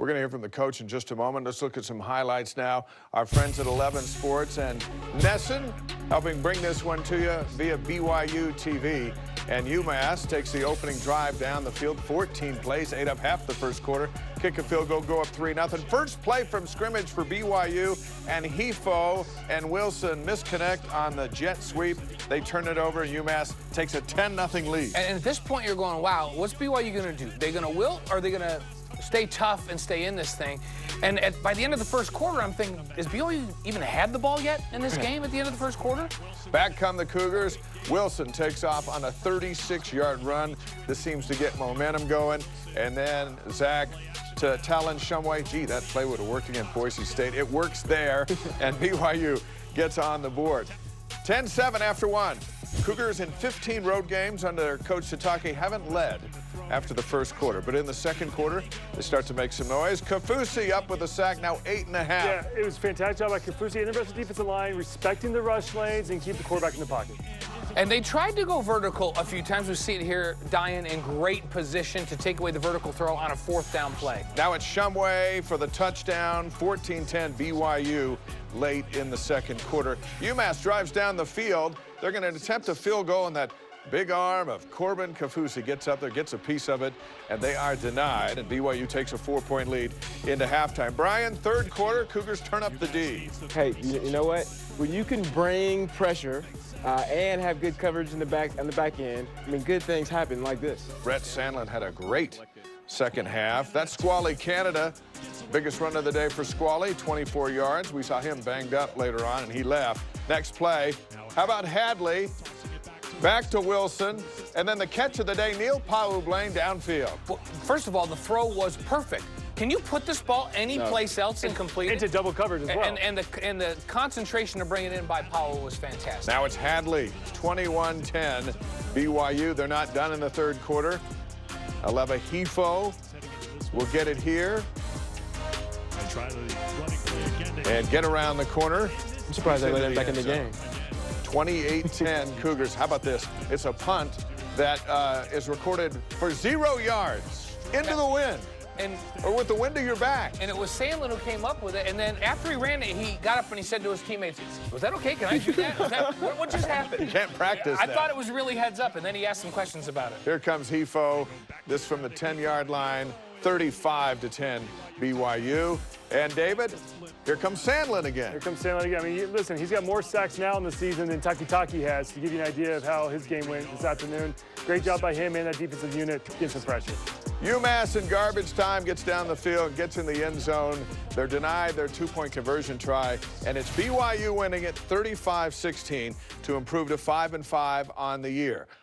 We're going to hear from the coach in just a moment. Let's look at some highlights now. Our friends at 11 Sports and Nesson helping bring this one to you via BYUtv. And UMass takes the opening drive down the field. 14 plays, ate up half the first quarter. Kick a field goal, go up 3-0. First play from scrimmage for BYU, and Hefo and Wilson misconnect on the jet sweep. They turn it over, and UMass takes a 10-0 lead. And at this point, you're going, wow, what's BYU going to do? They going to wilt, or are they going to stay tough and stay in this thing? And by the end of the first quarter, I'm thinking, has BYU even had the ball yet in this game at the end of the first quarter? Back come the Cougars. Wilson takes off on a 36-yard run. This seems to get momentum going. And then Zach to Talon Shumway. Gee, that play would have worked against Boise State. It works there, and BYU gets on the board. 10-7 after one. Cougars in 15 road games under Coach Sitake haven't led after the first quarter. But in the second quarter, they start to make some noise. Kafusi up with a sack, now 8.5. Yeah, it was a fantastic job by Kafusi and the rest of the defensive line, respecting the rush lanes and keep the quarterback in the pocket. And they tried to go vertical a few times. We see it here, Diane in great position to take away the vertical throw on a fourth down play. Now it's Shumway for the touchdown, 14-10 BYU late in the second quarter. UMass drives down the field. They're going to attempt a field goal, and that big arm of Corbin Kafusi gets up there, gets a piece of it, and they are denied. And BYU takes a 4-point lead into halftime. Brian, third quarter, Cougars turn up the D. Hey, you know what? When you can bring pressure and have good coverage in the back end, I mean, good things happen like this. Brett Sandlin had a great second half. That's Squally Canada. Biggest run of the day for Squally, 24 yards. We saw him banged up later on, and he left. Next play, how about Hadley? Back to Wilson, and then the catch of the day, Neil Pau'u-Blaine downfield. Well, first of all, the throw was perfect. Can you put this ball any place else and complete it? Into double coverage as well. And the concentration to bring it in by Powell was fantastic. Now it's Hadley, 21-10 BYU. They're not done in the third quarter. Aleva Hefo will get it here and get around the corner. I'm surprised they let him back in the game. 28-10 Cougars. How about this? It's a punt that is recorded for 0 yards into the wind. Or with the wind to your back. And it was Sandlin who came up with it. And then after he ran it, he got up and he said to his teammates, was that okay? Can I do that? What just happened? You can't practice that. I thought it was really heads up, and then he asked some questions about it. Here comes Hefo. This from the 10-yard line, 35-10 BYU. And David, here comes Sandlin again. Here comes Sandlin again. I mean, listen, he's got more sacks now in the season than Takitaki has, to give you an idea of how his game went this afternoon. Great job by him and that defensive unit getting some pressure. UMass in garbage time gets down the field, gets in the end zone. They're denied their two-point conversion try, and it's BYU winning it 35-16 to improve to 5-5 on the year.